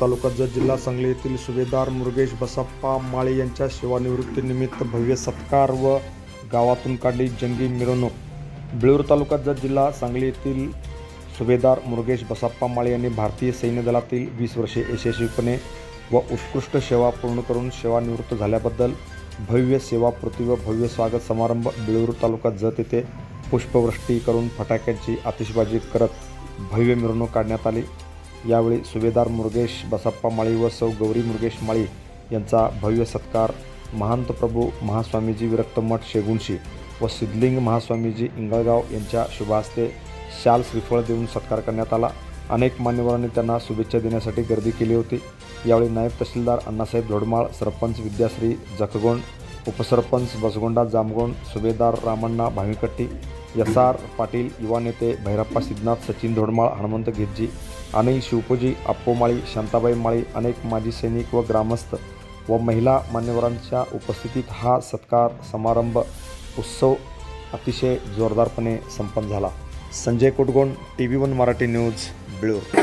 तालुका जत जिल्हा सांगली येथील सुभेदार मुरुगेश बसप्पा माळी यांच्या सेवानिवृत्तीनिमित्त भव्य सत्कार व गावातून काढली जंगी मिरवणूक। बिळूर तालुका जत जिल्हा सांगली येथील सुभेदार मुरुगेश बसप्पा माळी यांनी भारतीय सैन्य दलातील 20 वर्षे यशस्वीपणे व उत्कृष्ट सेवा पूर्ण करून सेवानिवृत्त झाल्याबद्दल भव्य सेवापूर्ती व भव्य स्वागत समारंभ बिळूर तालुका जत येथे पुष्पवृष्टी करून फटाक्यांची आतिषबाजी करत भव्य मिरवणूक काढण्यात आली। यावेळी सुभेदार मुरुगेश बसप्पा माळी व सौ गौरी मुरुगेश माळी यांचा भव्य सत्कार महंत प्रभू महास्वामीजी विरक्तमठ शेगुणशी व सिद्धलिंग महास्वामीजी इंगळगाव यांच्या शुभहस्ते शाल श्रीफळ देऊन सत्कार करण्यात आला। अनेक मान्यवरांनी त्यांना शुभेच्छा देण्यासाठी गर्दी केली होती। यावेळी नायब तहसीलदार अण्णासाहेब धोडमाळ, सरपंच विद्याश्री जखगोंड, उपसरपंच बसगोंडा जामगोंड, सुभेदार रामण्णा भाविकट्टी, SR पाटील, युवा नेते भैरप्पा सिद्धनाथ, सचिन धोडमाळ, हनुमंत घेतजी, अनिल शिवपूजी, अप्पू माळी, शांताबाई माळी, अनेक माजी सैनिक व ग्रामस्थ व महिला मान्यवरांच्या उपस्थितीत हा सत्कार समारंभ उत्सव अतिशय जोरदारपणे संपन्न झाला। Sanjay Kutagond, TV1 Marathi news, Bilur.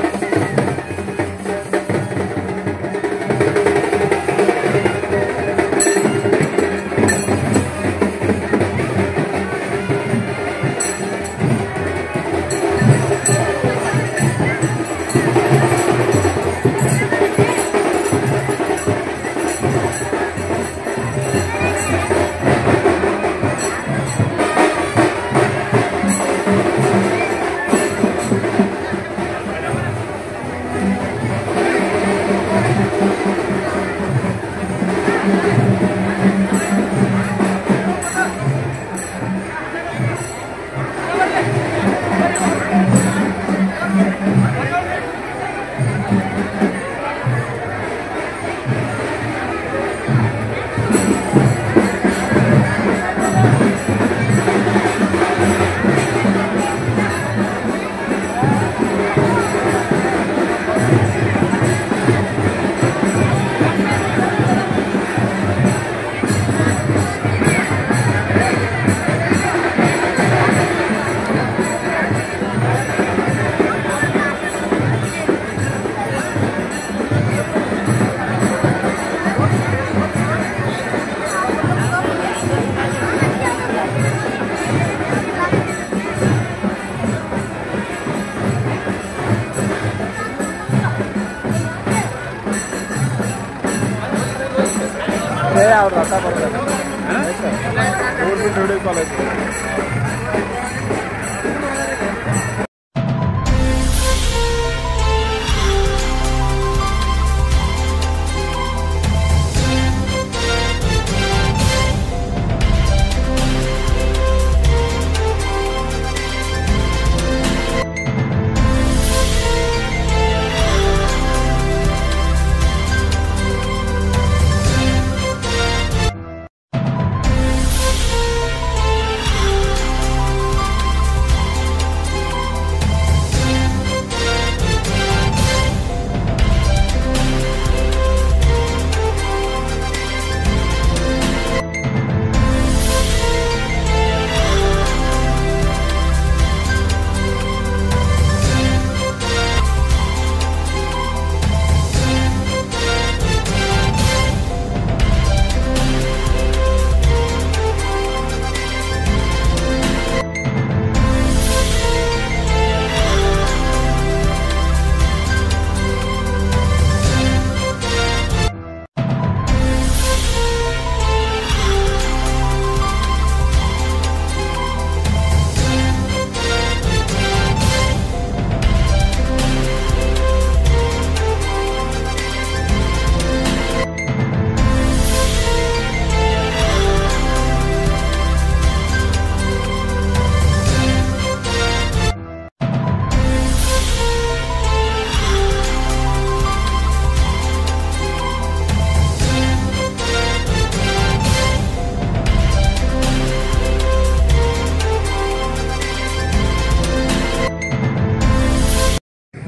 आता बरोबर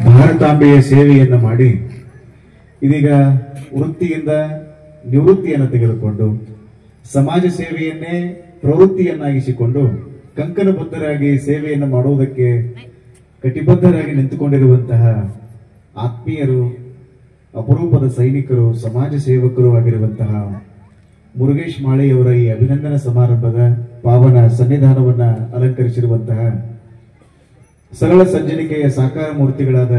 ಭಾರತಾಂಬೆಯ ಸೇವೆಯನ್ನು ಮಾಡಿ ಇದೀಗ ವೃತ್ತಿಯಿಂದ ನಿವೃತ್ತಿಯನ್ನು ತೆಗೆದುಕೊಂಡು ಸಮಾಜ ಸೇವೆಯನ್ನೇ ಪ್ರವೃತ್ತಿಯನ್ನಾಗಿಸಿಕೊಂಡು ಕಂಕಣಬದ್ಧರಾಗಿ ಸೇವೆಯನ್ನು ಮಾಡುವುದಕ್ಕೆ ಕಟಿಬದ್ಧರಾಗಿ ನಿಂತುಕೊಂಡಿರುವಂತಹ ಆತ್ಮೀಯರು ಅಪರೂಪದ ಸೈನಿಕರು, ಸಮಾಜ ಸೇವಕರು ಆಗಿರುವಂತಹ ಮುರುಗೇಶ್ ಮಾಳಿಯವರ ಈ ಅಭಿನಂದನಾ ಸಮಾರಂಭದ ಪಾವನ ಸನ್ನಿಧಾನವನ್ನ ಅಲಂಕರಿಸಿರುವಂತಹ ಸರಳ ಸಂಜನಿಕೆಯ ಸಾಕಾರ ಮೂರ್ತಿಗಳಾದ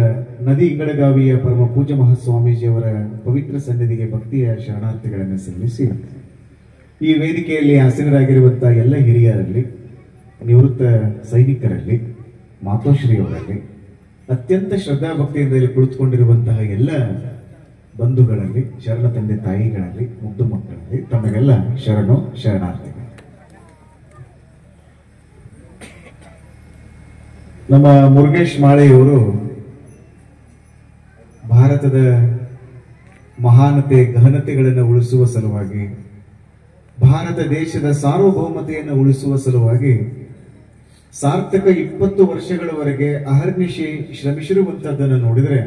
ನದಿ ಇಂಗಳಗಾವಿಯ ಪರಮ ಪೂಜ್ಯ ಮಹಾಸ್ವಾಮೀಜಿಯವರ ಪವಿತ್ರ ಸನ್ನಿಧಿಗೆ ಭಕ್ತಿಯ ಶರಣಾರ್ಥಿಗಳನ್ನು ಸಲ್ಲಿಸಿ, ಈ ವೇದಿಕೆಯಲ್ಲಿ ಆಸೀನರಾಗಿರುವಂತಹ ಎಲ್ಲ ಹಿರಿಯರಲ್ಲಿ, ನಿವೃತ್ತ ಸೈನಿಕರಲ್ಲಿ, ಮಾತೋಶ್ರೀಯವರಲ್ಲಿ, ಅತ್ಯಂತ ಶ್ರದ್ಧಾ ಭಕ್ತಿಯಿಂದ ಇಲ್ಲಿ ಕುಳಿತುಕೊಂಡಿರುವಂತಹ ಎಲ್ಲ ಬಂಧುಗಳಲ್ಲಿ, ಶರಣ ತಂದೆ ತಾಯಿಗಳಲ್ಲಿ, ಮುದ್ದು ಮಕ್ಕಳಲ್ಲಿ ತಮಗೆಲ್ಲ ಶರಣಾರ್ಥಿಗಳು. ನಮ್ಮ ಮುರುಗೇಶ್ ಮಾಳಿಯವರು ಭಾರತದ ಮಹಾನತೆ ಗಹನತೆಗಳನ್ನು ಉಳಿಸುವ ಸಲುವಾಗಿ, ಭಾರತ ದೇಶದ ಸಾರ್ವಭೌಮತೆಯನ್ನು ಉಳಿಸುವ ಸಲುವಾಗಿ ಸಾರ್ಥಕ 20 ವರ್ಷಗಳವರೆಗೆ ಅಹರ್ನಿಶಿ ಶ್ರಮಿಸಿರುವಂತದ್ದನ್ನು ನೋಡಿದ್ರೆ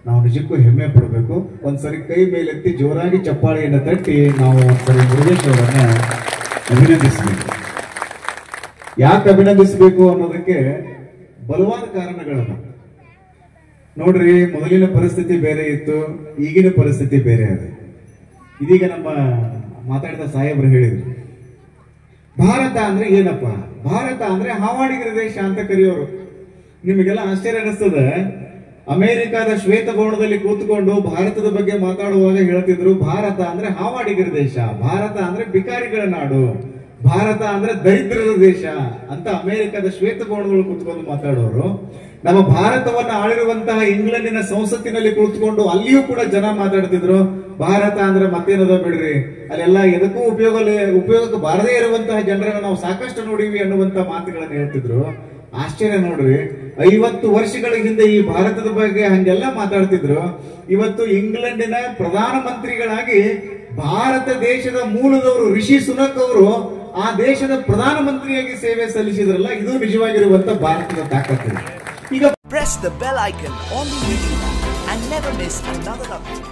ನಾವು ನಿಜಕ್ಕೂ ಹೆಮ್ಮೆ ಪಡಬೇಕು. ಒಂದ್ಸರಿ ಕೈ ಮೇಲೆತ್ತಿ ಜೋರಾಗಿ ಚಪ್ಪಾಳೆಯನ್ನು ತಟ್ಟಿ ನಾವು ಒಂದ್ಸರಿ ಮುರುಗೇಶ್ ಅವರನ್ನ ಅಭಿನಂದಿಸಬೇಕು. ಯಾಕೆ ಅಭಿನಂದಿಸಬೇಕು ಅನ್ನೋದಕ್ಕೆ ಬಲವಾದ ಕಾರಣಗಳನ್ನ ನೋಡ್ರಿ. ಮೊದಲಿನ ಪರಿಸ್ಥಿತಿ ಬೇರೆ ಇತ್ತು, ಈಗಿನ ಪರಿಸ್ಥಿತಿ ಬೇರೆ ಅದ. ಇದೀಗ ನಮ್ಮ ಮಾತಾಡಿದ ಸಾಹೇಬ್ರು ಹೇಳಿದ್ರು, ಭಾರತ ಅಂದ್ರೆ ಏನಪ್ಪ, ಭಾರತ ಅಂದ್ರೆ ಹಾವಾಡಿಗರ ದೇಶ ಅಂತ ಕರೆಯೋರು. ನಿಮಗೆಲ್ಲ ಆಶ್ಚರ್ಯ ಅನಿಸ್ತದ. ಅಮೆರಿಕದ ಶ್ವೇತಭವನದಲ್ಲಿ ಕೂತ್ಕೊಂಡು ಭಾರತದ ಬಗ್ಗೆ ಮಾತಾಡುವಾಗ ಹೇಳ್ತಿದ್ರು, ಭಾರತ ಅಂದ್ರೆ ಹಾವಾಡಿಗರ ದೇಶ, ಭಾರತ ಅಂದ್ರೆ ಬಿಕಾರಿಗಳ ನಾಡು, ಭಾರತ ಅಂದ್ರೆ ದರಿದ್ರರ ದೇಶ ಅಂತ ಅಮೆರಿಕದ ಶ್ವೇತಭವನಗಳು ಕೂತ್ಕೊಂಡು ಮಾತಾಡೋರು. ನಮ್ಮ ಭಾರತವನ್ನ ಆಳಿರುವಂತಹ ಇಂಗ್ಲೆಂಡಿನ ಸಂಸತ್ತಿನಲ್ಲಿ ಕುಳಿತುಕೊಂಡು ಕೂಡ ಜನ ಮಾತಾಡ್ತಿದ್ರು, ಭಾರತ ಅಂದ್ರೆ ಮತ್ತೇನದ ಬಿಡ್ರಿ, ಅಲ್ಲೆಲ್ಲ ಎದಕ್ಕೂ ಉಪಯೋಗಕ್ಕೆ ಬಾರದೇ ಇರುವಂತಹ ಜನರನ್ನ ನಾವು ಸಾಕಷ್ಟು ನೋಡಿವಿ ಅನ್ನುವಂತ ಮಾತುಗಳನ್ನು ಹೇಳ್ತಿದ್ರು. ಆಶ್ಚರ್ಯ ನೋಡ್ರಿ, 50 ವರ್ಷಗಳ ಹಿಂದೆ ಈ ಭಾರತದ ಬಗ್ಗೆ ಹಂಗೆಲ್ಲ ಮಾತಾಡ್ತಿದ್ರು. ಇವತ್ತು ಇಂಗ್ಲೆಂಡಿನ ಪ್ರಧಾನ ಮಂತ್ರಿಗಳಾಗಿ ಭಾರತ ದೇಶದ ಮೂಲದವರು ರಿಷಿ ಸುನಕ್ ಅವರು ಆ ದೇಶದ ಪ್ರಧಾನ ಮಂತ್ರಿಯಾಗಿ ಸೇವೆ ಸಲ್ಲಿಸಿದ್ರಲ್ಲ, ಇದು ನಿಜವಾಗಿರುವಂತ ಭಾರತದ ತಾಕತ್ತು. ಈಗ press the bell icon on the video and never miss another update.